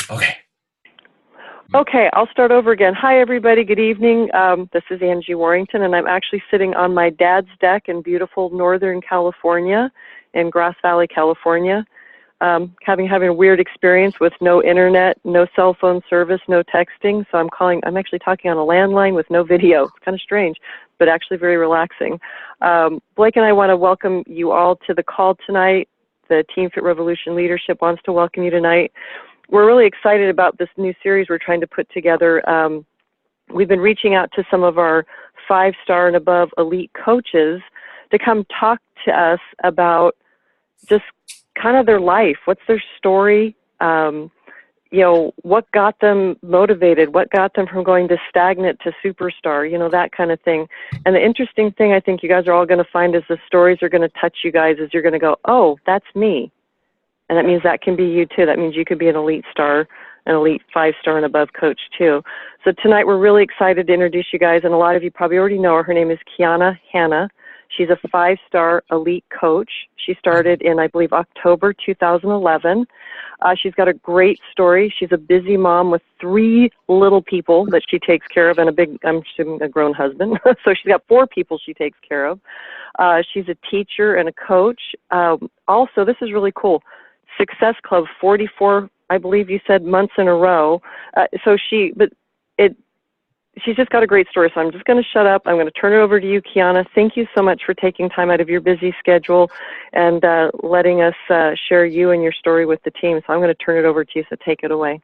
Okay. Okay, I'll start over again. Hi, everybody. Good evening. This is Angie Warrington, and I'm actually sitting on my dad's deck in beautiful Northern California, in Grass Valley, California. Having a weird experience with no internet, no cell phone service, no texting. So I'm actually talking on a landline with no video. It's kind of strange, but actually very relaxing. Blake and I want to welcome you all to the call tonight. The Team Fit Revolution leadership wants to welcome you tonight. We're really excited about this new series we're trying to put together. We've been reaching out to some of our 5-star and above elite coaches to come talk to us about just kind of their life. What's their story? What got them motivated? What got them from going to stagnant to superstar? That kind of thing. And the interesting thing I think you guys are all going to find is the stories are going to touch you guys as you're going to go, oh, that's me. And that means that can be you too. That means you could be an elite star, an elite 5-star and above coach too. So tonight we're really excited to introduce you guys, and a lot of you probably already know her. Her name is Kiana Hanna. She's a 5-star elite coach. She started in, I believe, October 2011. She's got a great story. She's a busy mom with 3 little people that she takes care of and I'm assuming a grown husband. So she's got 4 people she takes care of. She's a teacher and a coach. Also, this is really cool. Success Club, 44, I believe you said, months in a row. She's just got a great story, so I'm just going to shut up. I'm going to turn it over to you, Kiana. Thank you so much for taking time out of your busy schedule and letting us share you and your story with the team. So I'm going to turn it over to you, so take it away.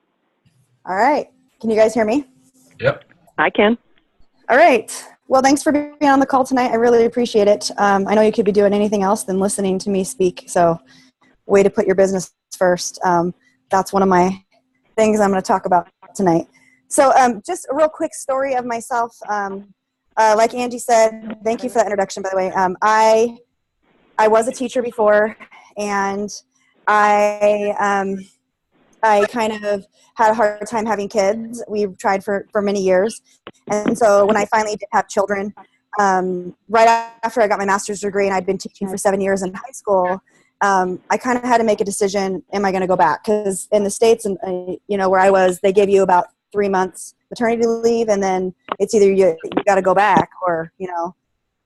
All right. Can you guys hear me? Yep. I can. All right. Well, thanks for being on the call tonight. I really appreciate it. I know you could be doing anything else than listening to me speak, so way to put your business first. That's one of my things I'm going to talk about tonight. So just a real quick story of myself. Like Angie said, thank you for that introduction, by the way. I was a teacher before, and I kind of had a hard time having kids. We tried for many years. And so when I finally did have children, right after I got my master's degree and I'd been teaching for 7 years in high school, I kind of had to make a decision, am I going to go back? Because in the States, and where I was, they give you about 3 months maternity leave, and then it's either you got to go back or, you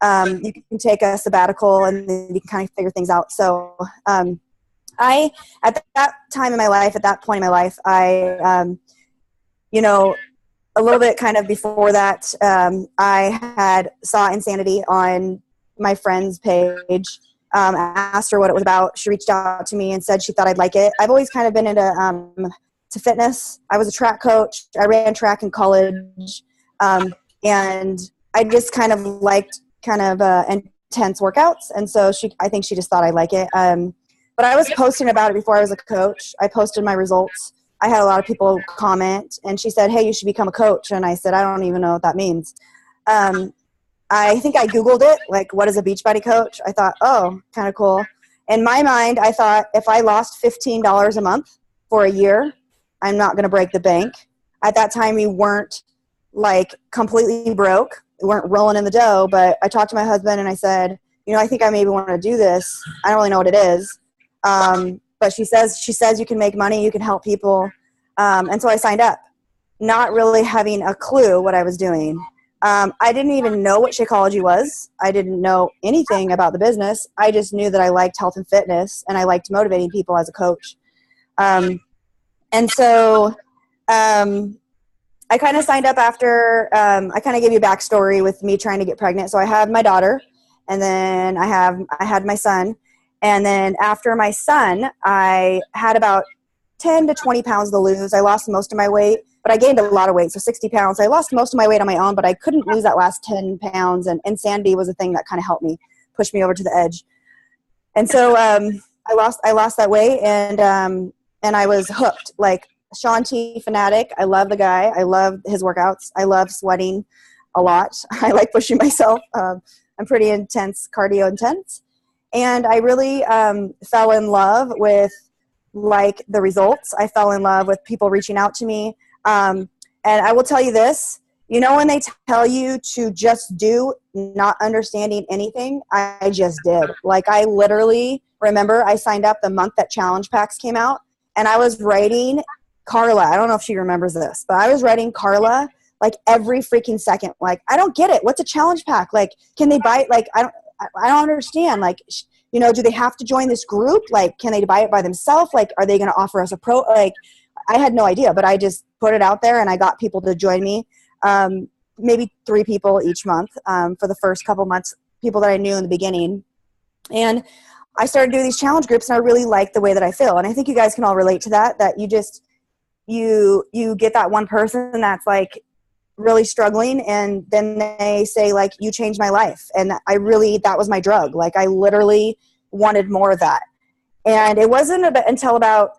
can take a sabbatical and then you can kind of figure things out. So at that point in my life, a little bit kind of before that, I saw Insanity on my friend's page. Asked her what it was about. She reached out to me and said she thought I'd like it. I've always kind of been into to fitness. I was a track coach. I ran track in college, and I just kind of liked intense workouts. And so I think she just thought I'd like it. But I was posting about it before I was a coach. I posted my results. I had a lot of people comment, and she said, "Hey, you should become a coach." And I said, "I don't even know what that means." I think I Googled it, like, what is a Beachbody coach? I thought, oh, kind of cool. In my mind, I thought if I lost $15 a month for a year, I'm not going to break the bank. At that time, we weren't like completely broke. We weren't rolling in the dough, but I talked to my husband and I said, I think I maybe want to do this. I don't really know what it is. But she says you can make money, you can help people. And so I signed up, not really having a clue what I was doing. I didn't even know what Shakeology was. I didn't know anything about the business. I just knew that I liked health and fitness, and I liked motivating people as a coach. And so I kind of signed up after I kind of gave you a backstory with me trying to get pregnant. So I had my daughter, and then I had my son. And then after my son, I had about 10 to 20 pounds to lose. I lost most of my weight, but I gained a lot of weight, so 60 pounds. I lost most of my weight on my own, but I couldn't lose that last 10 pounds, and Insanity was a thing that kind of helped me, push me over to the edge. And so I lost that weight, and I was hooked, like Shaun T fanatic. I love the guy. I love his workouts. I love sweating a lot. I like pushing myself. I'm pretty intense, cardio intense. And I really fell in love with like the results. I fell in love with people reaching out to me. And I will tell you this, when they tell you to just do, not understanding anything, I just did. Like, I literally remember I signed up the month that challenge packs came out, and I was writing Carla. I don't know if she remembers this, but I was writing Carla like every freaking second. Like, I don't get it. What's a challenge pack? Like, can they buy it? Like, I don't understand. Like, you know, do they have to join this group? Like, can they buy it by themselves? Like, are they going to offer us a pro? Like, I had no idea, but I just put it out there and I got people to join me. Maybe 3 people each month for the first couple months, people that I knew in the beginning. And I started doing these challenge groups, and I really liked the way that I feel. And I think you guys can all relate to that, that you just, you get that one person that's like really struggling, and then they say like, you changed my life. And that was my drug. Like, I literally wanted more of that. And it wasn't until about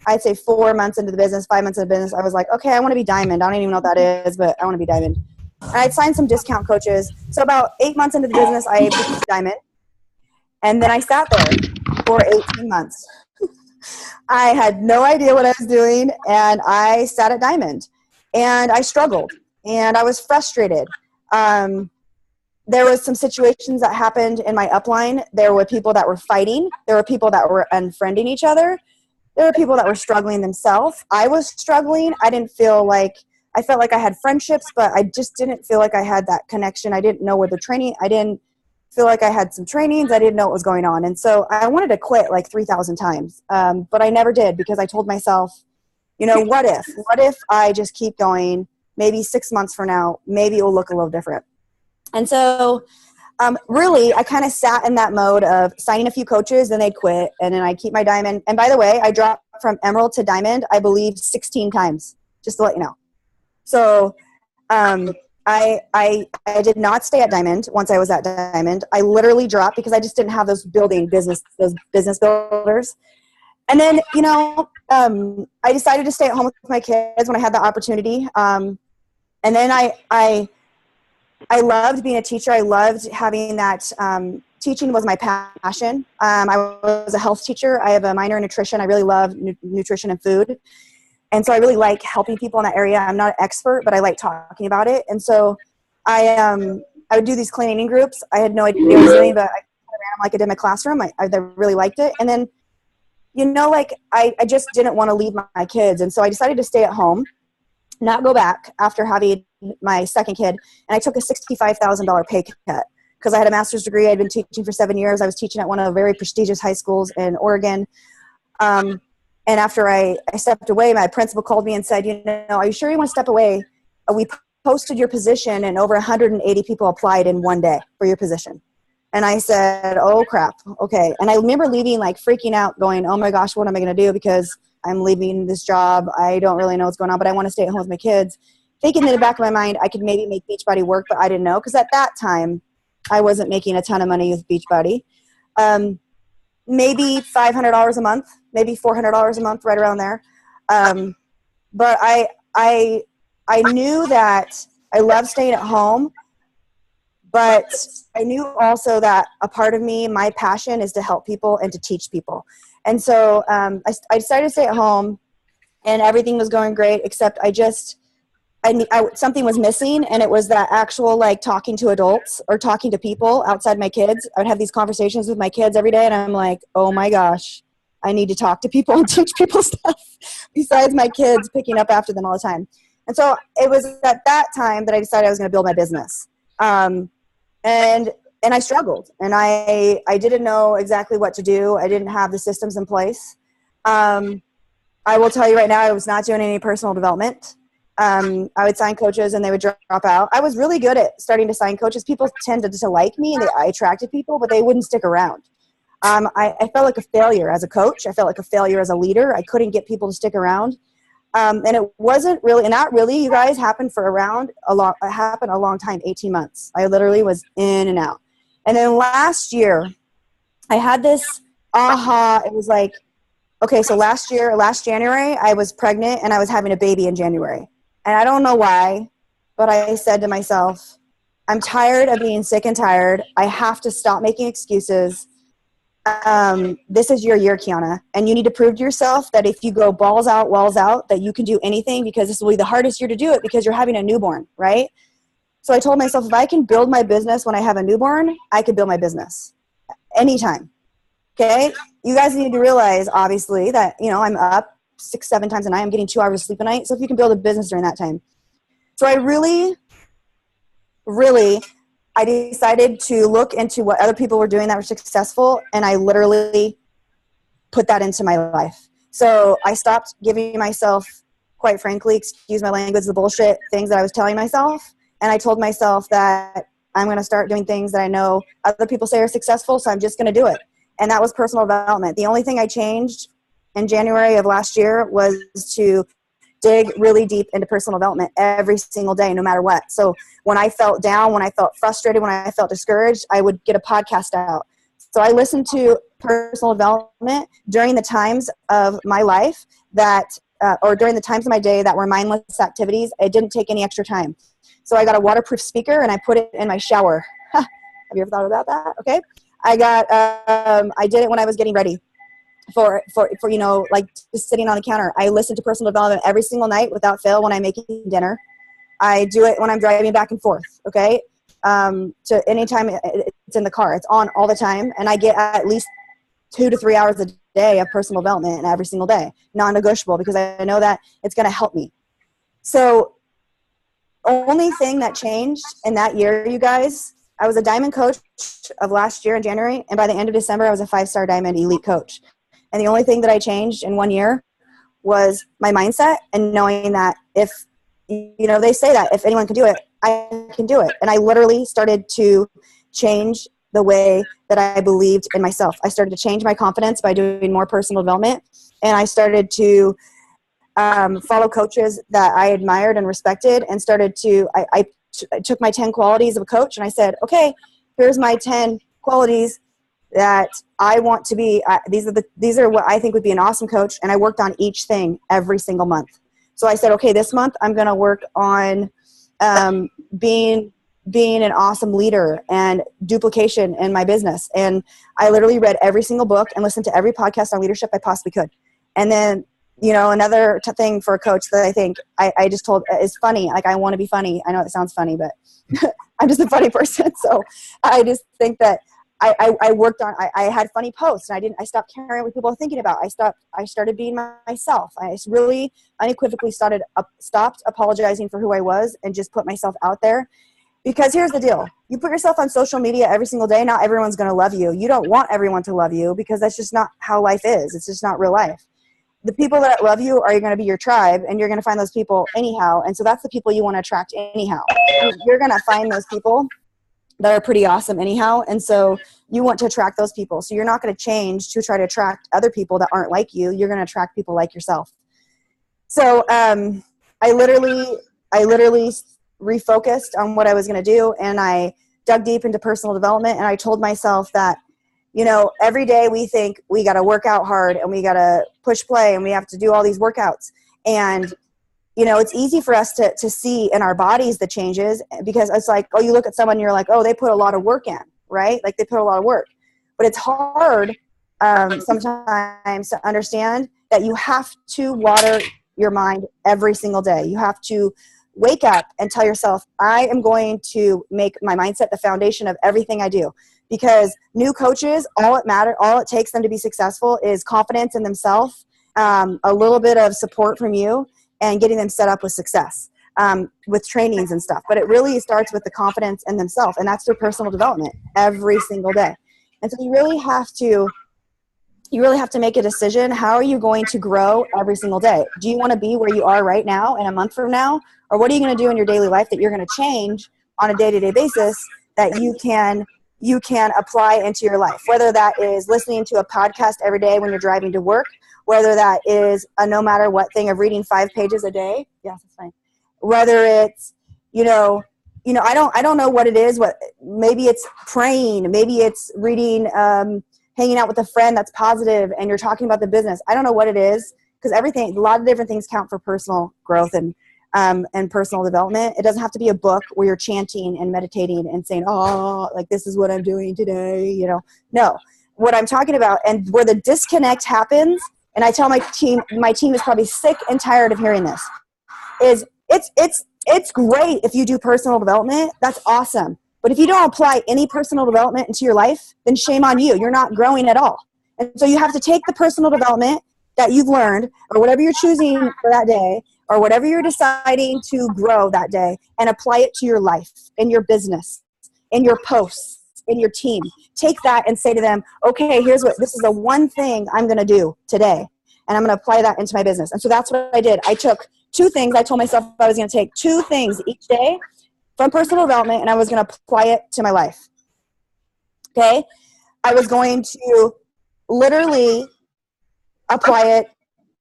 I'd say 4 months into the business, 5 months into the business, I was like, okay, I want to be diamond. I don't even know what that is, but I want to be diamond. And I'd signed some discount coaches. So about 8 months into the business, I became diamond. And then I sat there for 18 months. I had no idea what I was doing, and I sat at diamond. And I struggled, and I was frustrated. There was some situations that happened in my upline. There were people that were fighting. There were people that were unfriending each other. There were people that were struggling themselves. I was struggling. I felt like I had friendships, but I just didn't feel like I had that connection. I didn't know where the training, I didn't feel like I had some trainings. I didn't know what was going on. And so I wanted to quit like 3,000 times. But I never did, because I told myself, you know, what if I just keep going, maybe 6 months from now, maybe it will look a little different. And so really, I kind of sat in that mode of signing a few coaches, then they'd quit, and then I keep my diamond. And by the way, I dropped from emerald to diamond, I believe, 16 times, just to let you know. So I did not stay at diamond once I was at diamond. I literally dropped because I just didn't have those business builders. And then, you know, I decided to stay at home with my kids when I had the opportunity. And then I loved being a teacher. I loved having that. Teaching was my passion. I was a health teacher. I have a minor in nutrition. I really love nutrition and food. And so I really like helping people in that area. I'm not an expert, but I like talking about it. And so I would do these cleaning groups. I had no idea what I was doing, but I ran them like I did my classroom. I really liked it. And then, you know, like I just didn't want to leave my kids. And so I decided to stay at home, not go back after having my second kid. And I took a $65,000 pay cut because I had a master's degree. I'd been teaching for 7 years. I was teaching at one of the very prestigious high schools in Oregon. And after I stepped away, my principal called me and said, you know, are you sure you want to step away? We posted your position, and over 180 people applied in one day for your position. And I said, oh, crap. Okay. And I remember leaving, like freaking out, going, oh, my gosh, what am I going to do? Because I'm leaving this job. I don't really know what's going on, but I want to stay at home with my kids. Thinking in the back of my mind, I could maybe make Beachbody work, but I didn't know. Because at that time, I wasn't making a ton of money with Beachbody. Maybe $500 a month, maybe $400 a month, right around there. But I knew that I love staying at home, but I knew also that a part of me, my passion is to help people and to teach people. And so I decided to stay at home, and everything was going great, except something was missing, and it was that actual, like, talking to adults or talking to people outside my kids. I would have these conversations with my kids every day, and I'm like, oh my gosh, I need to talk to people and teach people stuff besides my kids picking up after them all the time. And so it was at that time that I decided I was going to build my business. And I struggled, and I didn't know exactly what to do. I didn't have the systems in place. I will tell you right now, I was not doing any personal development. I would sign coaches and they would drop out. I was really good at starting to sign coaches. People tended to like me, and I attracted people, but they wouldn't stick around. I felt like a failure as a coach. I felt like a failure as a leader. I couldn't get people to stick around. And it wasn't really, and that really, you guys, happened a long time, 18 months. I literally was in and out. And then last year, I had this aha. It was like, okay, so last January, I was pregnant and I was having a baby in January. And I don't know why, but I said to myself, I'm tired of being sick and tired. I have to stop making excuses. This is your year, Kiana, and you need to prove to yourself that if you go balls out, walls out, that you can do anything, because this will be the hardest year to do it because you're having a newborn, right? So I told myself, if I can build my business when I have a newborn, I could build my business anytime. Okay? you guys need to realize, obviously, that, you know, I'm up 6-7 times a night. I'm getting 2 hours of sleep a night. So if you can build a business during that time. So I really, I decided to look into what other people were doing that were successful, and I literally put that into my life. So I stopped giving myself, quite frankly, excuse my language, the bullshit things that I was telling myself. And I told myself that I'm going to start doing things that I know other people say are successful, so I'm just going to do it. And that was personal development. The only thing I changed in January of last year was to dig really deep into personal development every single day, no matter what. So when I felt down, when I felt frustrated, when I felt discouraged, I would get a podcast out. So I listened to personal development during the times of my life that, or during the times of my day that were mindless activities. It didn't take any extra time. So I got a waterproof speaker and I put it in my shower. Have you ever thought about that? Okay. I did it when I was getting ready for, you know, like just sitting on the counter. I listen to personal development every single night without fail when I'm making dinner. I do it when I'm driving back and forth. Okay. To anytime it's in the car, it's on all the time. And I get at least 2 to 3 hours a day of personal development every single day, non-negotiable, because I know that it's going to help me. So only thing that changed in that year, you guys, I was a diamond coach of last year in January. And by the end of December, I was a 5-star diamond elite coach. And the only thing that I changed in 1 year was my mindset and knowing that if, you know, they say that if anyone can do it, I can do it. And I literally started to change the way that I believed in myself. I started to change my confidence by doing more personal development. And I started to follow coaches that I admired and respected, and started to, I took my 10 qualities of a coach and I said, okay, here's my 10 qualities that I want to be. These are what I think would be an awesome coach. And I worked on each thing every single month. So I said, okay, this month I'm going to work on being an awesome leader and duplication in my business. And I literally read every single book and listened to every podcast on leadership I possibly could. And then, you know, another thing for a coach that I think I just told is funny. Like, I want to be funny. I know it sounds funny, but I'm just a funny person. So I just think that I worked on, I had funny posts, and I stopped caring what people were thinking about. I started being myself. I really unequivocally stopped apologizing for who I was and just put myself out there. Because here's the deal. You put yourself on social media every single day, not everyone's going to love you. You don't want everyone to love you, because that's just not how life is. It's just not real life. The people that love you are going to be your tribe, and you're going to find those people anyhow. And so that's the people you want to attract anyhow. You're going to find those people that are pretty awesome anyhow. And so you want to attract those people. So you're not going to change to try to attract other people that aren't like you. You're going to attract people like yourself. So I literally refocused on what I was going to do, and I dug deep into personal development. And I told myself that, you know, every day we think we got to work out hard and we got to push play and we have to do all these workouts. And, you know, it's easy for us to see in our bodies the changes, because it's like, oh, you look at someone and you're like, oh, they put a lot of work in, right? Like, they put a lot of work. But it's hard sometimes to understand that you have to water your mind every single day. You have to wake up and tell yourself, I am going to make my mindset the foundation of everything I do. Because new coaches, all it takes them to be successful is confidence in themselves, a little bit of support from you, and getting them set up with success, with trainings and stuff. But it really starts with the confidence in themselves, and that's their personal development every single day. And so you really have to make a decision. How are you going to grow every single day? Do you want to be where you are right now in a month from now? Or what are you going to do in your daily life that you're going to change on a day-to-day basis that you can apply into your life? Whether that is listening to a podcast every day when you're driving to work, whether that is a no matter what thing of reading 5 pages a day. Yes, that's fine. Whether it's, you know, I don't know what it is. Maybe it's praying. Maybe it's reading, hanging out with a friend that's positive and you're talking about the business. I don't know what it is, because a lot of different things count for personal growth and personal development. It doesn't have to be a book where you're chanting and meditating and saying, oh, like, this is what I'm doing today, you know. No, what I'm talking about, and where the disconnect happens, and I tell my team is probably sick and tired of hearing this, is it's great if you do personal development. That's awesome. But if you don't apply any personal development into your life, then shame on you. You're not growing at all. And so you have to take the personal development that you've learned, or whatever you're choosing for that day, or whatever you're deciding to grow that day, and apply it to your life, in your business, in your posts, in your team. Take that and say to them, okay, this is the one thing I'm going to do today, and I'm going to apply that into my business. And so that's what I did. I took 2 things. I told myself I was going to take 2 things each day from personal development, and I was going to apply it to my life. Okay? I was going to literally apply it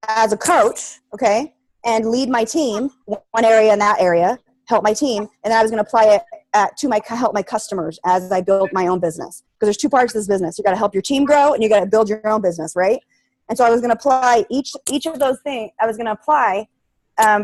as a coach, okay, and lead my team, one area in that area, help my team, and then I was going to apply it help my customers as I build my own business. Because there's 2 parts of this business. You got to help your team grow, and you got to build your own business, right? And so I was going to apply each of those things. I was going to apply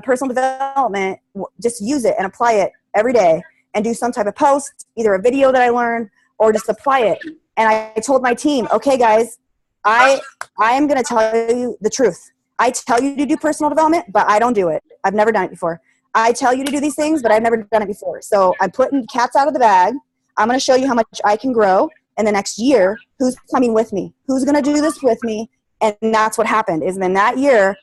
personal development, just use it and apply it every day, and do some type of post, either a video that I learned or just apply it. And I told my team, okay, guys, I am going to tell you the truth. I tell you to do personal development, but I don't do it. I've never done it before. I tell you to do these things, but I've never done it before. So I'm putting cats out of the bag. I'm going to show you how much I can grow in the next year. Who's coming with me? Who's going to do this with me? And that's what happened. Is in that year,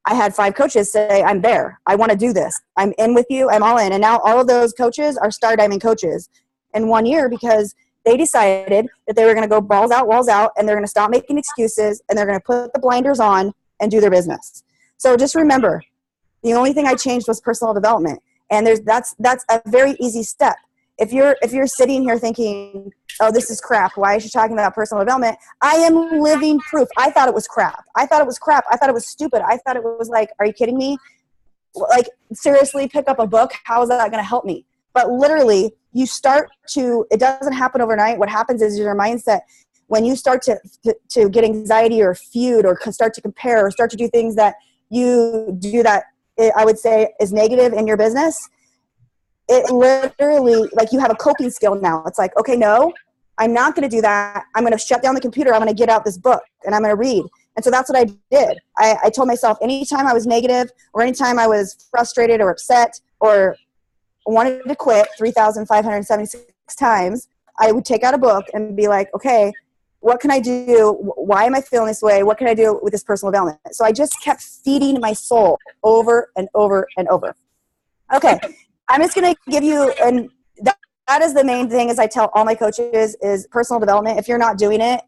I had 5 coaches say, I'm there. I want to do this. I'm in with you. I'm all in. And now all of those coaches are Star Diamond coaches in 1 year, because they decided that they were going to go balls out, walls out, and they're going to stop making excuses, and they're going to put the blinders on and do their business. So just remember, the only thing I changed was personal development. And that's a very easy step. If you're sitting here thinking, oh, this is crap, why is she talking about personal development? I am living proof. I thought it was crap. I thought it was stupid. I thought it was like, are you kidding me? Like, seriously, pick up a book. How is that going to help me? But literally, it doesn't happen overnight. What happens is your mindset, when you start to get anxiety or feud or start to compare or start to do things that you do that I would say is negative in your business, it literally, like, you have a coping skill now. It's like, okay, no, I'm not going to do that. I'm going to shut down the computer. I'm going to get out this book and I'm going to read. And so that's what I did. I told myself, anytime I was negative or anytime I was frustrated or upset or wanted to quit 3,576 times, I would take out a book and be like, okay, what can I do? Why am I feeling this way? What can I do with this personal development? So I just kept feeding my soul over and over and over. Okay, I'm just going to give you, and that is the main thing, as I tell all my coaches, is personal development. If you're not doing it,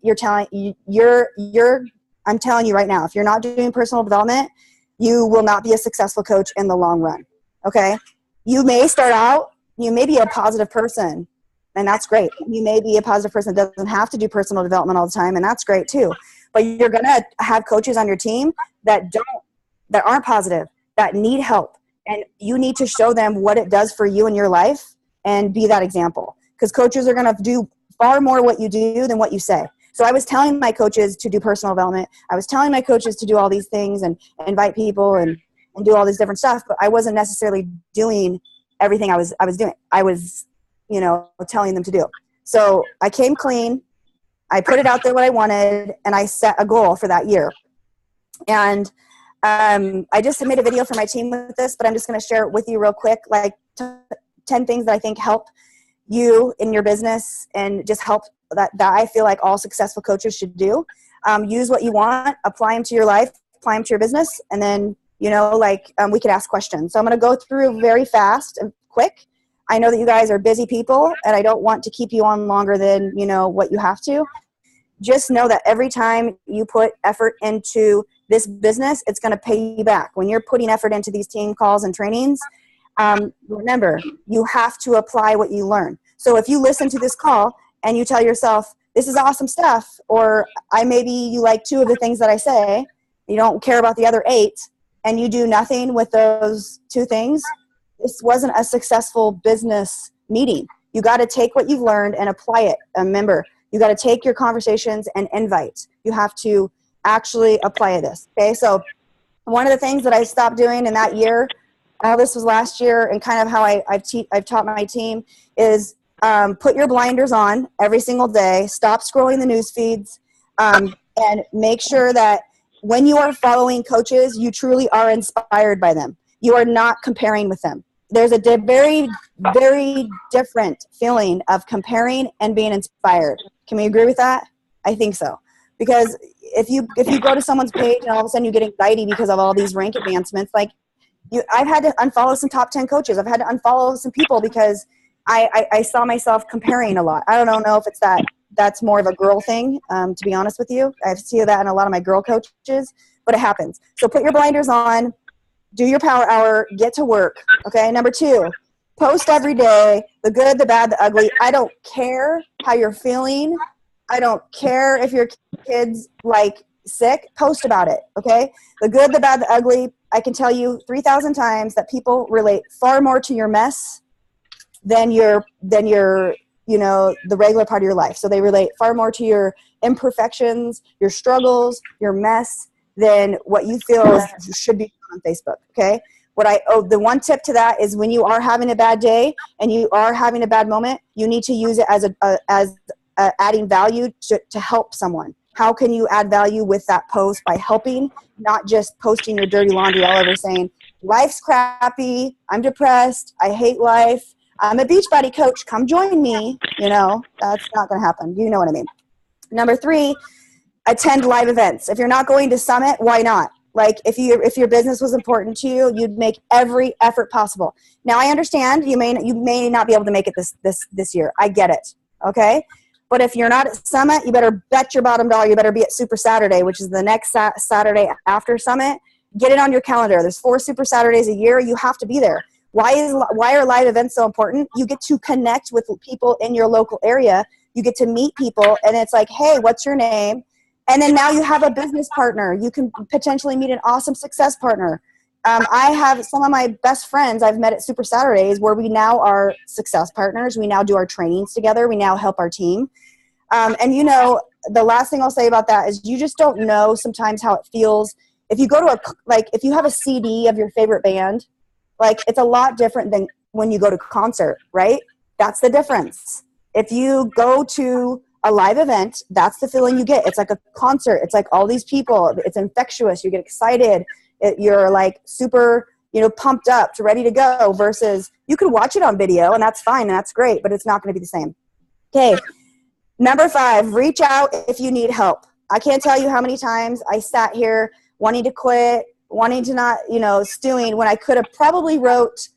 I'm telling you right now, if you're not doing personal development, you will not be a successful coach in the long run. Okay, you may start out, you may be a positive person, and that's great. You may be a positive person that doesn't have to do personal development all the time, and that's great too. But you're going to have coaches on your team that aren't positive, that need help, and you need to show them what it does for you in your life and be that example. Because coaches are going to do far more what you do than what you say. So I was telling my coaches to do personal development. I was telling my coaches to do all these things and invite people and do all this different stuff, but I wasn't necessarily doing everything I was doing. I was, telling them to do. So I came clean. I put it out there what I wanted, and I set a goal for that year. And I just made a video for my team with this, but I'm just going to share it with you real quick, like 10 things that I think help you in your business and just help that I feel like all successful coaches should do. Use what you want, apply them to your life, apply them to your business, and then, we could ask questions. So I'm going to go through very fast and quick. I know that you guys are busy people, and I don't want to keep you on longer than, what you have to. Just know that every time you put effort into this business, it's going to pay you back. When you're putting effort into these team calls and trainings, remember, you have to apply what you learn. So if you listen to this call and you tell yourself, this is awesome stuff, or maybe you like 2 of the things that I say, you don't care about the other 8, and you do nothing with those 2 things, this wasn't a successful business meeting. You got to take what you've learned and apply it. Remember, you got to take your conversations and invite. You have to actually apply this. Okay, so one of the things that I stopped doing in that year, this was last year, and kind of how I've taught my team is put your blinders on every single day. Stop scrolling the news feeds, and make sure that when you are following coaches, you truly are inspired by them. You are not comparing with them. There's a very, very different feeling of comparing and being inspired. Can we agree with that? I think so. Because if you go to someone's page and all of a sudden you get anxiety because of all these rank advancements, like I've had to unfollow some top 10 coaches. I've had to unfollow some people because I saw myself comparing a lot. I don't know if it's that's more of a girl thing, to be honest with you. I see that in a lot of my girl coaches, but it happens. So put your blinders on, do your power hour, get to work. Okay. Number 2, post every day, the good, the bad, the ugly. I don't care how you're feeling. I don't care if your kid's like sick, post about it. Okay. The good, the bad, the ugly. I can tell you 3,000 times that people relate far more to your mess than your the regular part of your life. So they relate far more to your imperfections, your struggles, your mess than what you feel should be on Facebook. Okay. The one tip to that is when you are having a bad day and you are having a bad moment, you need to use it as adding value to help someone. How can you add value with that post? By helping, not just posting your dirty laundry all over saying, life's crappy, I'm depressed, I hate life, I'm a Beachbody coach, come join me. That's not going to happen. You know what I mean. Number 3, attend live events. If you're not going to Summit, why not? Like if your business was important to you, you'd make every effort possible. Now I understand you may not be able to make it this year. I get it. Okay. But if you're not at Summit, you better bet your bottom dollar you better be at Super Saturday, which is the next Saturday after Summit. Get it on your calendar. There's 4 Super Saturdays a year. You have to be there. Why are live events so important? You get to connect with people in your local area. You get to meet people, and it's like, hey, what's your name? And then now you have a business partner. You can potentially meet an awesome success partner. I have some of my best friends I've met at Super Saturdays where we now are success partners. We now do our trainings together. We now help our team. And the last thing I'll say about that is you just don't know sometimes how it feels. If you go to if you have a CD of your favorite band, like it's a lot different than when you go to concert, right? That's the difference. If you go to a live event, that's the feeling you get. It's like a concert. It's like all these people. It's infectious. You get excited. You're like super, pumped up, ready to go, versus you could watch it on video and that's fine and that's great, but it's not going to be the same. Okay. Number 5, reach out if you need help. I can't tell you how many times I sat here wanting to quit, wanting to not, stewing, when I could have probably wrote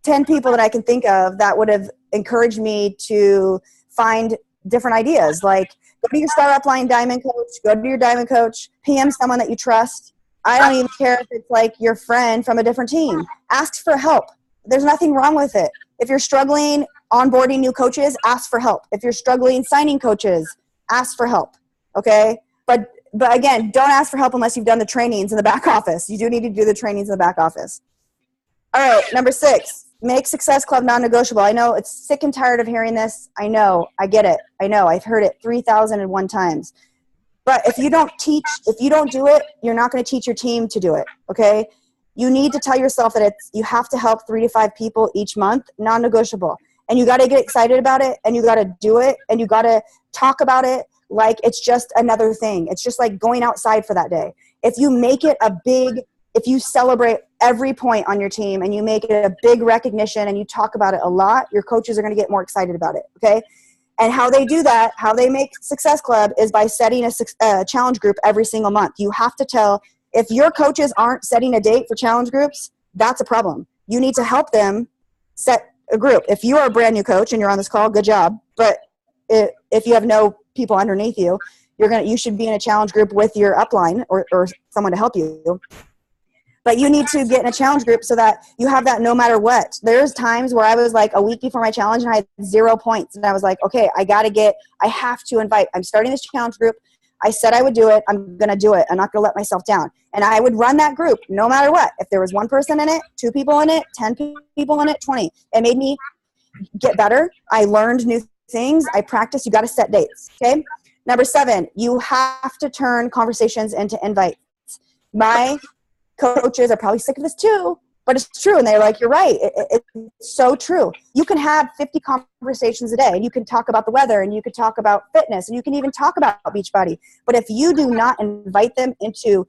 10 people that I can think of that would have encouraged me to find different ideas. Like go to your Star Upline Diamond Coach, go to your Diamond Coach, PM someone that you trust. I don't even care if it's like your friend from a different team. Ask for help. There's nothing wrong with it. If you're struggling onboarding new coaches, ask for help. If you're struggling signing coaches, ask for help. Okay? But again, don't ask for help unless you've done the trainings in the back office. You do need to do the trainings in the back office. All right, number 6, make Success Club non-negotiable. I know it's sick and tired of hearing this. I know. I get it. I know. I've heard it 3,001 times. But if you don't do it, you're not going to teach your team to do it, okay? You need to tell yourself that you have to help 3 to 5 people each month, non-negotiable. And you got to get excited about it, and you got to do it, and you got to talk about it like it's just another thing. It's just like going outside for that day. If you make it if you celebrate every point on your team and you make it a big recognition and you talk about it a lot, your coaches are going to get more excited about it, okay? And how they do that, how they make Success Club is by setting a challenge group every single month. You have to if your coaches aren't setting a date for challenge groups, that's a problem. You need to help them set a group. If you are a brand new coach and you're on this call, good job. But if you have no people underneath you, you should be in a challenge group with your upline or someone to help you. But you need to get in a challenge group so that you have that no matter what. There's times where I was like a week before my challenge and I had 0 points. And I was like, okay, I have to invite. I'm starting this challenge group. I said I would do it. I'm going to do it. I'm not going to let myself down. And I would run that group no matter what. If there was 1 person in it, 2 people in it, 10 people in it, 20. It made me get better. I learned new things. I practiced. You got to set dates. Okay. Number 7, you have to turn conversations into invites. My coaches are probably sick of this too, but it's true. And they're like, you're right. It's so true. You can have 50 conversations a day and you can talk about the weather and you can talk about fitness and you can even talk about Beachbody. But if you do not invite them into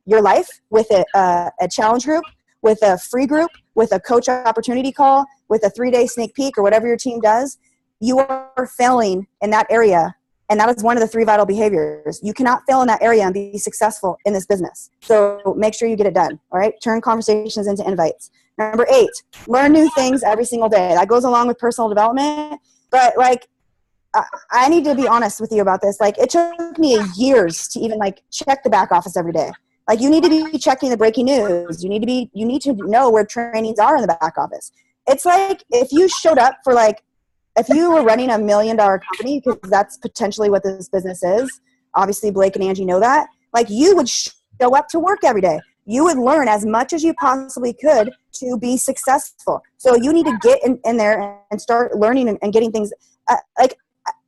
your life with a challenge group, with a free group, with a coach opportunity call, with a 3-day sneak peek or whatever your team does, you are failing in that area And that is one of the 3 vital behaviors. You cannot fail in that area and be successful in this business. So make sure you get it done. All right. Turn conversations into invites. Number 8, learn new things every single day. That goes along with personal development. But like, I need to be honest with you about this. Like, it took me years to even like check the back office every day. Like, you need to be checking the breaking news. You need to know where trainings are in the back office. It's like if you showed up for like, if you were running $1 million company, because that's potentially what this business is, obviously Blake and Angie know that, like, you would show up to work every day. You would learn as much as you possibly could to be successful. So you need to get in there and start learning and getting things. Like,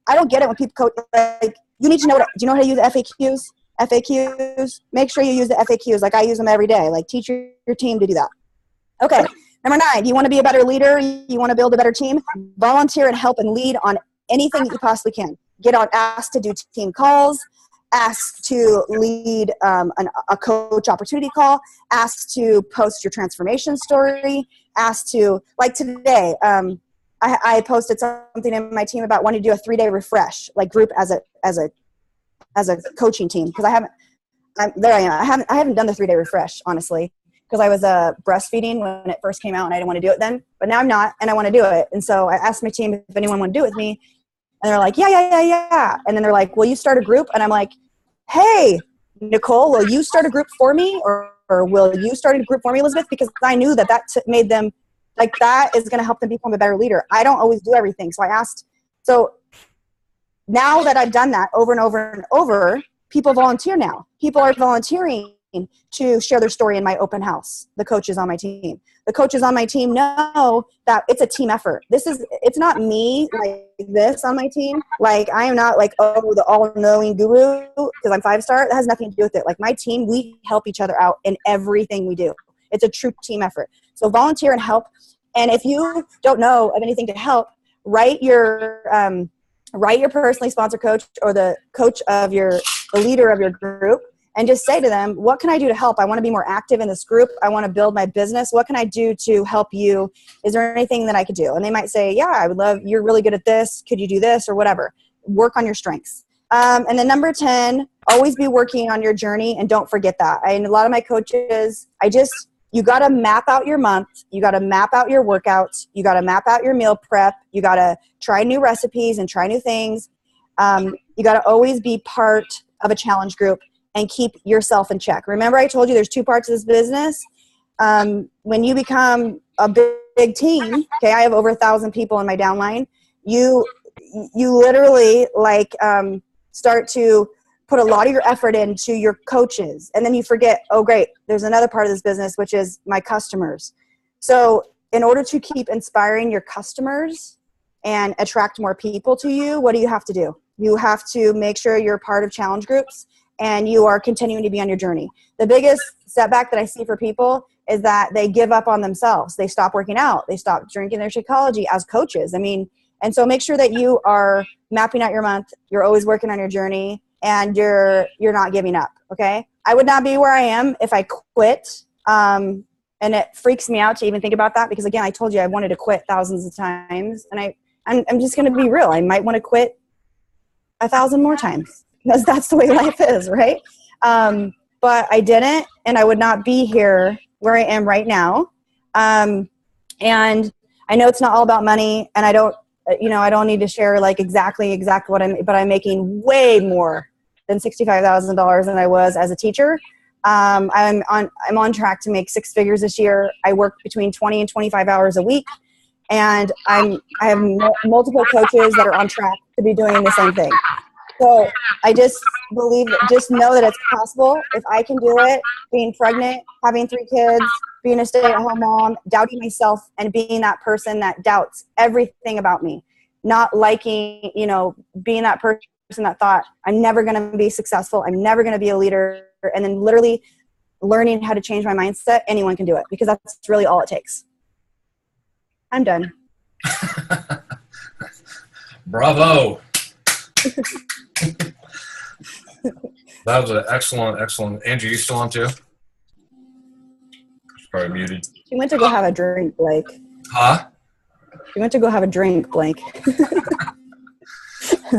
I don't get it when people coach, like, you need to know, do you know how to use FAQs? FAQs, make sure you use the FAQs. Like, I use them every day. Like, teach your team to do that. Okay. Number 9, you want to be a better leader? You want to build a better team? Volunteer and help and lead on anything that you possibly can. Ask to do team calls, ask to lead a coach opportunity call, ask to post your transformation story, ask to, like today, I posted something in my team about wanting to do a 3-day refresh, like group as a coaching team, because I haven't done the 3-day refresh, honestly, because I was breastfeeding when it first came out and I didn't want to do it then, but now I'm not and I want to do it. And so I asked my team if anyone wanted to do it with me, and they're like, yeah. And then they're like, will you start a group? And I'm like, hey, Nicole, will you start a group for me, or will you start a group for me, Elizabeth? Because I knew that made them, like, that is going to help them become a better leader. I don't always do everything. So I asked, so now that I've done that over and over and over, people volunteer now. People are volunteering to share their story in my open house, the coaches on my team. The coaches on my team know that it's a team effort. It's not me like this on my team. Like, I am not like, oh, the all-knowing guru because I'm 5-star. That has nothing to do with it. Like, my team, we help each other out in everything we do. It's a true team effort. So volunteer and help. And if you don't know of anything to help, write your personally sponsored coach or the coach of the leader of your group, and just say to them, what can I do to help? I want to be more active in this group. I want to build my business. What can I do to help you? Is there anything that I could do? And they might say, yeah, I would love, you're really good at this. Could you do this or whatever? Work on your strengths. And then number 10, always be working on your journey, and don't forget that. And a lot of my coaches, you got to map out your month. You got to map out your workouts. You got to map out your meal prep. You got to try new recipes and try new things. You got to always be part of a challenge group and keep yourself in check. Remember, I told you there's 2 parts of this business. When you become a big team, okay, I have over 1,000 people in my downline. You literally start to put a lot of your effort into your coaches, and then you forget, oh great, there's another part of this business, which is my customers. So in order to keep inspiring your customers and attract more people to you, what do you have to do? You have to make sure you're part of challenge groups and you are continuing to be on your journey. The biggest setback that I see for people is that they give up on themselves. They stop working out. They stop drinking their Shakeology as coaches. And so make sure that you are mapping out your month. You're always working on your journey, and you're not giving up, okay? I would not be where I am if I quit. And it freaks me out to even think about that because, again, I told you I wanted to quit thousands of times. And I'm just going to be real. I might want to quit 1,000 more times because that's the way life is, right? But I didn't, and I would not be here where I am right now. And I know it's not all about money, and I don't need to share like exactly what I'm making way more than $65,000 than I was as a teacher. I'm on track to make 6 figures this year. I work between 20 and 25 hours a week, and I have multiple coaches that are on track to be doing the same thing. So I just know that it's possible. If I can do it, being pregnant, having 3 kids, being a stay-at-home mom, doubting myself, and being that person that doubts everything about me, not liking, being that person that thought I'm never going to be successful, I'm never going to be a leader, and then literally learning how to change my mindset, anyone can do it because that's really all it takes. I'm done. Bravo. That was an excellent. Angie, you still on too? She's probably muted. She went to go have a drink, Blake. Huh? She went to go have a drink, Blake.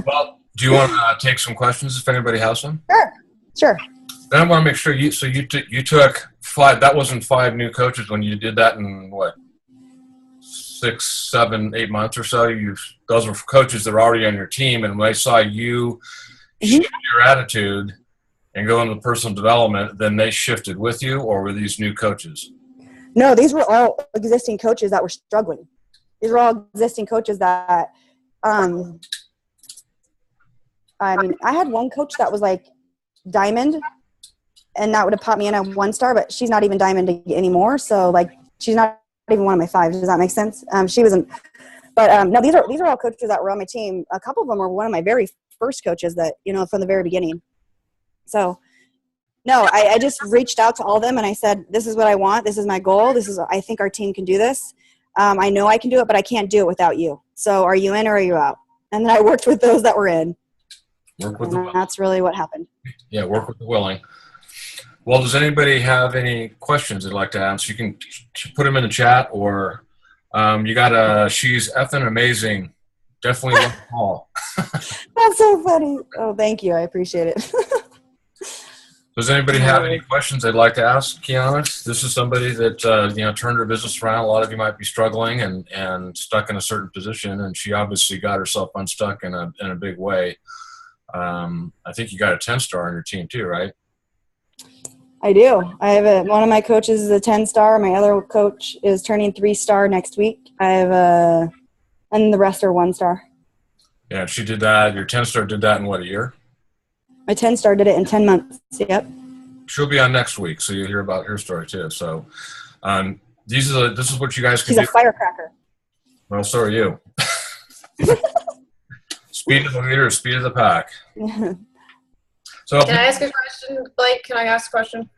Well, Do you want to take some questions if anybody has some? Sure. Then I want to make sure you took 5. That wasn't 5 new coaches when you did that in what, 6, 7, 8 months or so. Those were coaches that were already on your team, and when they saw you shift your attitude and go into personal development, then they shifted with you, or were these new coaches? No, these were all existing coaches that were struggling. These were all existing coaches that, I mean, I had one coach that was like diamond, and that would have popped me in a 1-star, but she's not even diamond anymore. So like, she's not even one of my 5. Does that make sense? She wasn't, but no, these are all coaches that were on my team. A couple of them were one of my very first coaches that, you know, from the very beginning. So no, I just reached out to all of them and I said, this is what I want. This is my goal. I think our team can do this. I know I can do it, but I can't do it without you. So are you in or are you out? And then I worked with those that were in. That's really what happened. Yeah, work with the willing. Well, does anybody have any questions they'd like to ask? You can put them in the chat, or you got she's effing amazing. Definitely love them all. That's so funny. Oh, thank you. I appreciate it. Does anybody have any questions they'd like to ask Kiana? This is somebody that turned her business around. A lot of you might be struggling and stuck in a certain position, and she obviously got herself unstuck in a big way. I think you got a 10-star on your team too, right? I do. I have one of my coaches is a 10-star. My other coach is turning 3-star next week. And the rest are 1-star. Yeah, she did that. Your 10-star did that in what, a year? My 10-star did it in 10 months. Yep. She'll be on next week, so you'll hear about her story too. So, this is what you guys can do. She's a firecracker. Well, so are you. Speed of the leader, speed of the pack. So, can I ask a question, Blake? Can I ask a question?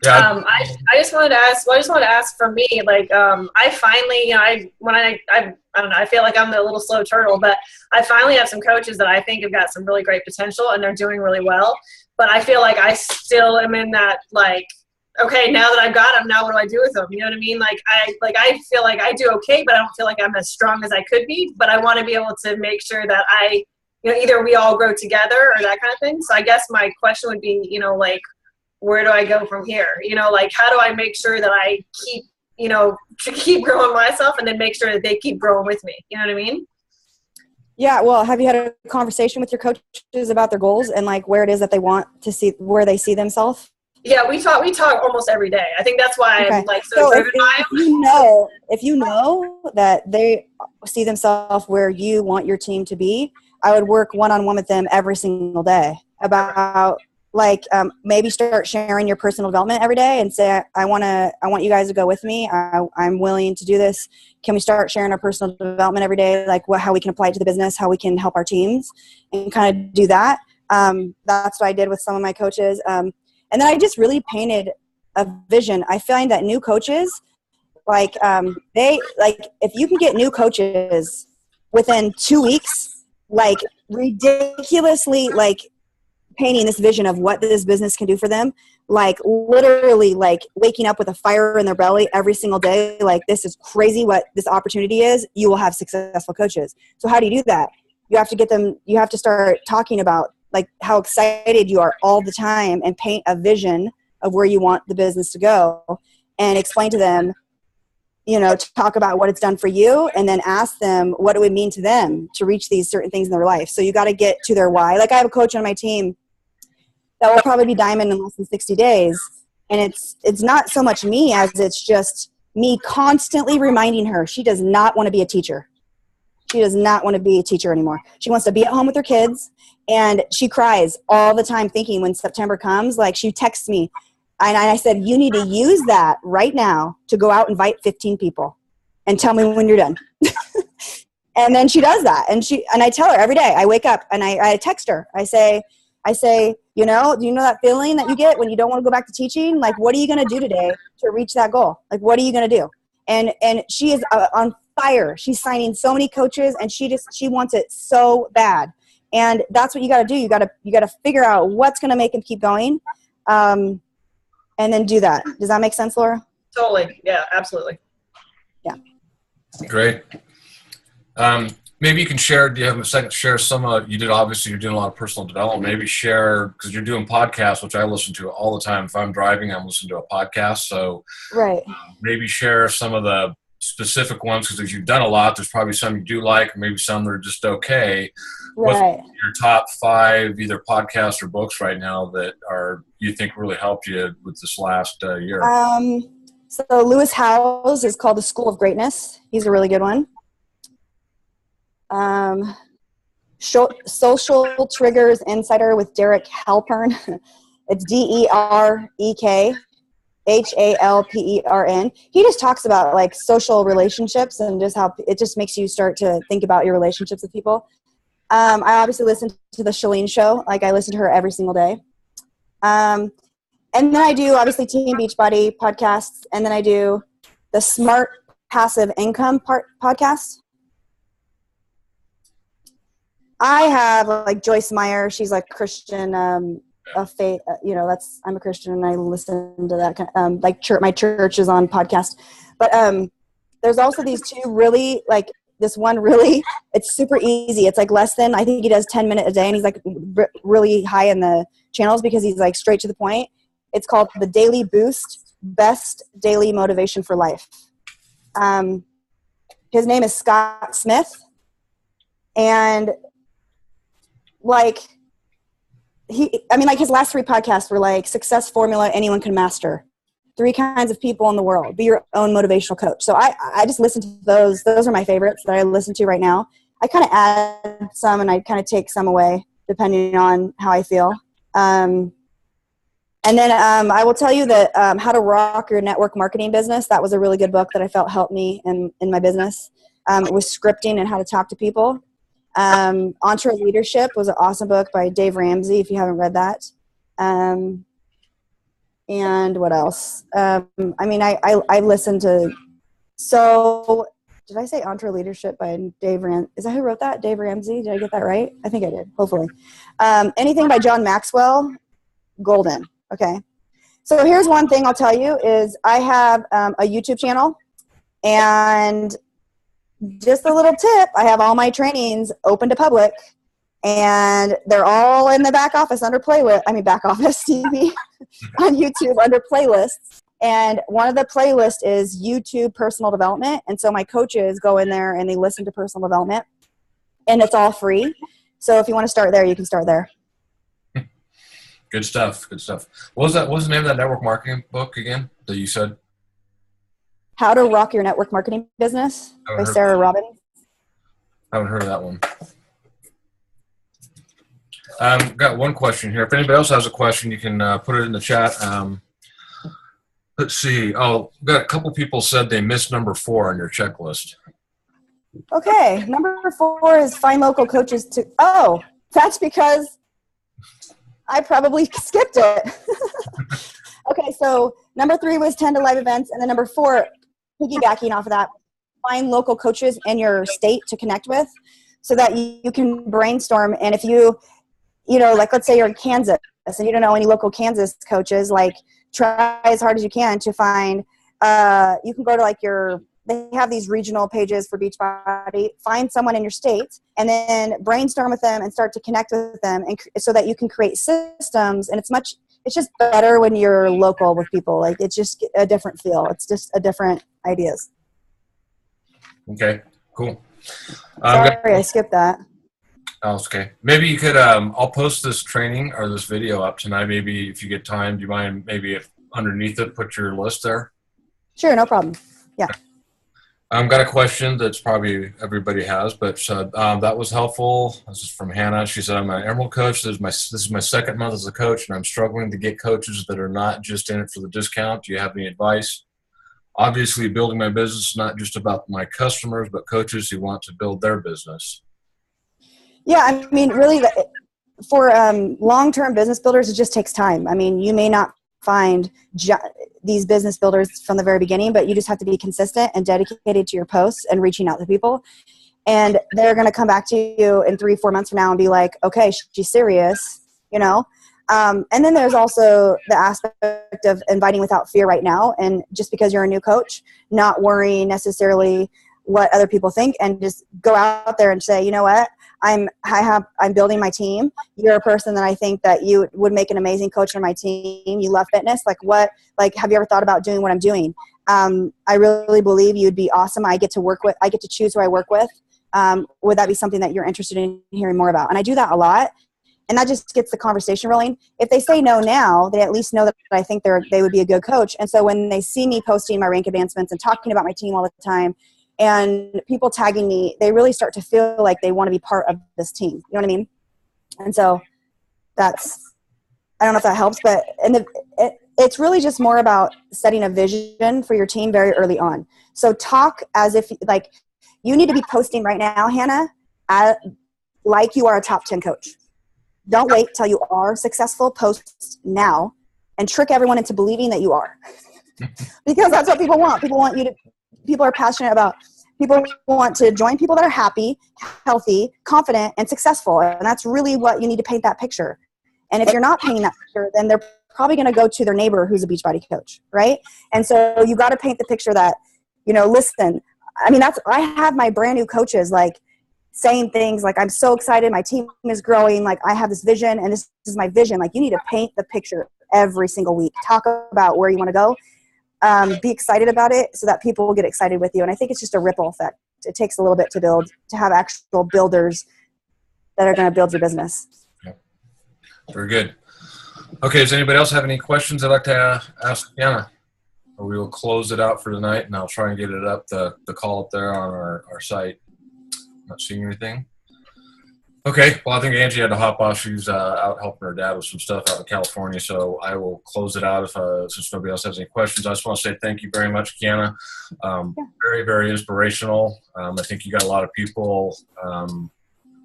Yeah. I just wanted to ask. Well, I just wanted to ask for me. Like, I finally, I don't know. I feel like I'm the little slow turtle, but I finally have some coaches that I think have got some really great potential, and they're doing really well. But I feel like I still am in that, like, okay, now that I've got them, now what do I do with them? You know what I mean? Like I feel like I do okay, but I don't feel like I'm as strong as I could be. But I want to be able to make sure that either we all grow together or that kind of thing. So I guess my question would be, like, where do I go from here? Like, how do I make sure that I keep growing myself and then make sure that they keep growing with me? You know what I mean? Yeah. Well, have you had a conversation with your coaches about their goals and like where it is that they want to see, where they see themselves? Yeah, we talk almost every day. I think that's why I'm like so driven by them. If you know that they see themselves where you want your team to be, I would work one-on-one with them every single day about maybe start sharing your personal development every day and say, I want you guys to go with me. I'm willing to do this. Can we start sharing our personal development every day? Like how we can apply it to the business, how we can help our teams and kind of do that. That's what I did with some of my coaches. And then I just really painted a vision. I find that new coaches, if you can get new coaches within 2 weeks, like ridiculously, like painting this vision of what this business can do for them, like literally like waking up with a fire in their belly every single day. Like, this is crazy what this opportunity is. You will have successful coaches. So how do you do that? You have to get them, you have to start talking about like how excited you are all the time and paint a vision of where you want the business to go and explain to them, talk about what it's done for you and then ask them what it would mean to them to reach these certain things in their life. So you got to get to their why. Like, I have a coach on my team that will probably be diamond in less than 60 days. And it's not so much me as it's just me constantly reminding her she does not want to be a teacher. She does not want to be a teacher anymore. She wants to be at home with her kids, and she cries all the time thinking when September comes, like she texts me, and I said, you need to use that right now to go out and invite 15 people and tell me when you're done. And then she does that. And I tell her every day, I wake up and I text her. I say, do you know that feeling that you get when you don't want to go back to teaching? Like, what are you going to do today to reach that goal? Like, what are you going to do? And she is on fire. She's signing so many coaches, and she wants it so bad. And that's what you got to do. You got to figure out what's going to make them keep going. And then do that. Does that make sense, Laura? Totally. Yeah, absolutely. Yeah. Great. maybe you can share. Do you have a second? Share some of. You did obviously. You're doing a lot of personal development. Maybe share because you're doing podcasts, which I listen to all the time. If I'm driving, I'm listening to a podcast. So Right. maybe share some of the specific ones because if you've done a lot, there's probably some you do like, maybe some that are just okay. What's Right. your top 5 either podcasts or books right now that are you think really helped you with this last year? So Lewis Howes is called The School of Greatness. He's a really good one. Social Triggers Insider with Derek Halpern. It's DEREKHALPERN. He just talks about like social relationships and just how it just makes you start to think about your relationships with people. I obviously listen to the Shalene Show. Like I listen to her every single day. And then I do obviously Team Beachbody podcasts. And then I do the Smart Passive Income podcast. I have like Joyce Meyer. She's like Christian, a faith, I'm a Christian and I listen to that kind of, like my church is on podcast, but there's also these 2 really like this one really, it's super easy. It's like less than, I think he does 10 minutes a day and he's like really high in the channels because he's like straight to the point. It's called The Daily Boost, Best Daily Motivation for Life. His name is Scott Smith, and like his last 3 podcasts were like success formula anyone can master, 3 kinds of people in the world, be your own motivational coach. So I just listen to those. Those are my favorites that I listen to right now. I kind of add some and I kind of take some away depending on how I feel. And then I will tell you that How to Rock Your Network Marketing Business. That was a really good book that I felt helped me in my business with scripting and how to talk to people. Entre Leadership was an awesome book by Dave Ramsey, if you haven't read that. And what else? I listened to, so did I say Entre Leadership by Dave Ramsey? Is that who wrote that? Dave Ramsey? Did I get that right? I think I did, hopefully. Anything by John Maxwell, golden. Okay. So here's one thing I'll tell you is I have a YouTube channel, and just a little tip, I have all my trainings open to public, and they're all in the back office under back office TV on YouTube under playlists. And one of the playlists is YouTube personal development. And so my coaches go in there and they listen to personal development, and it's all free. So if you want to start there, you can start there. Good stuff. Good stuff. What was the name of that network marketing book again that you said? How to Rock Your Network Marketing Business by Sarah Robbins. I haven't heard of that one. Got one question here. If anybody else has a question, you can put it in the chat. Let's see. Oh, got a couple people said they missed number 4 on your checklist. Okay. Number 4 is find local coaches to, oh, that's because I probably skipped it. Okay. So number 3 was 10 to live events. And then number 4, piggybacking off of that, find local coaches in your state to connect with so that you can brainstorm. And if you like, let's say you're in Kansas and you don't know any local Kansas coaches, like try as hard as you can to find, you can go to like they have these regional pages for Beachbody, find someone in your state and then brainstorm with them and start to connect with them and so that you can create systems. And it's just better when you're local with people. Like it's just a different feel. It's just a different ideas. Okay, cool. Sorry, I skipped that. Oh, it's okay. Maybe you could, I'll post this training or this video up tonight. Maybe if you get time, do you mind maybe if underneath it, put your list there? Sure, no problem. Yeah. Got a question that's probably everybody has, but that was helpful. This is from Hannah. She said, I'm an Emerald coach. This is my 2nd month as a coach, and I'm struggling to get coaches that are not just in it for the discount. Do you have any advice? Obviously, building my business is not just about my customers, but coaches who want to build their business. Yeah, I mean, really, for long-term business builders, it just takes time. I mean, you may not find these business builders from the very beginning, but you just have to be consistent and dedicated to your posts and reaching out to people. And they're going to come back to you in 3-4 months from now and be like, okay, she's serious, And then there's also the aspect of inviting without fear right now. And just because you're a new coach, not worrying necessarily what other people think and just go out there and say, you know what, I'm building my team. You're a person that I think that you would make an amazing coach for my team. You love fitness. Have you ever thought about doing what I'm doing? I really believe you'd be awesome. I get to choose who I work with. Would that be something that you're interested in hearing more about? And I do that a lot. And that just gets the conversation rolling. If they say no now, they at least know that I think they would be a good coach. And so when they see me posting my rank advancements and talking about my team all the time and people tagging me, they really start to feel like they want to be part of this team. You know what I mean? And so I don't know if that helps, but it's really just more about setting a vision for your team very early on. So talk as if like you need to be posting right now, Hannah, like you are a top 10 coach. Don't wait till you are successful. Post now and trick everyone into believing that you are. Because that's what people want. People are passionate about, people want to join people that are happy, healthy, confident, and successful. And that's really what you need to paint that picture. And if you're not painting that picture, then they're probably going to go to their neighbor who's a Beachbody coach, right? And so you got to paint the picture that, listen, I have my brand new coaches like saying things like, I'm so excited, my team is growing, like I have this vision and this is my vision. Like you need to paint the picture every single week. Talk about where you want to go. Be excited about it so that people will get excited with you. And I think it's just a ripple effect. It takes a little bit to have actual builders that are going to build your business. Yep. Very good. Okay, does anybody else have any questions I'd like to ask Kiana? Or we will close it out for tonight, and I'll try and get it up, the call up there on our site. Not seeing anything. Okay, well, I think Angie had to hop off. She's out helping her dad with some stuff out in California, so I will close it out since nobody else has any questions. I just want to say thank you very much, Kiana. Very, very inspirational. I think you got a lot of people,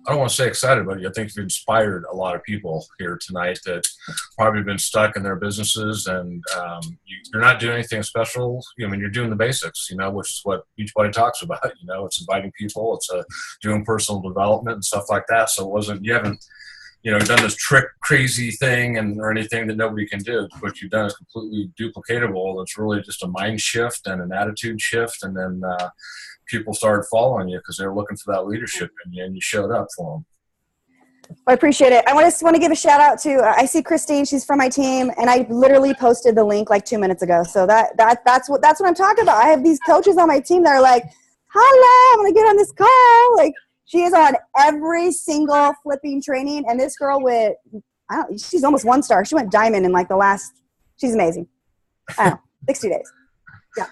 I don't want to say excited, but I think you've inspired a lot of people here tonight that probably been stuck in their businesses, and you're not doing anything special. You're doing the basics, which is what Beachbody talks about. It's inviting people, it's doing personal development and stuff like that. So you haven't, done this trick crazy thing or anything that nobody can do. What you've done is completely duplicatable. It's really just a mind shift and an attitude shift, and then people started following you because they were looking for that leadership in you, and you showed up for them. I appreciate it. I want to give a shout out to, I see Christine, she's from my team, and I literally posted the link like 2 minutes ago. So that's what I'm talking about. I have these coaches on my team that are like, hello, I'm going to get on this call. Like she is on every single flipping training. And this girl she's almost 1 star. She went diamond in like she's amazing. 60 days. Yeah.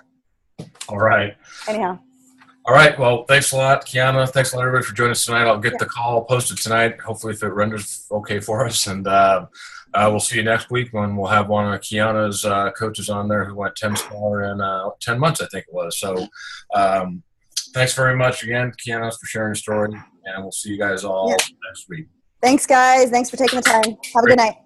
All right. Anyhow. All right. Well, thanks a lot, Kiana. Thanks a lot, everybody, for joining us tonight. I'll get the call posted tonight, hopefully if it renders okay for us. And we'll see you next week when we'll have one of Kiana's coaches on there who went 10-star in 10 months, I think it was. So thanks very much again, Kiana, for sharing your story. And we'll see you guys all next week. Thanks, guys. Thanks for taking the time. Have a good night.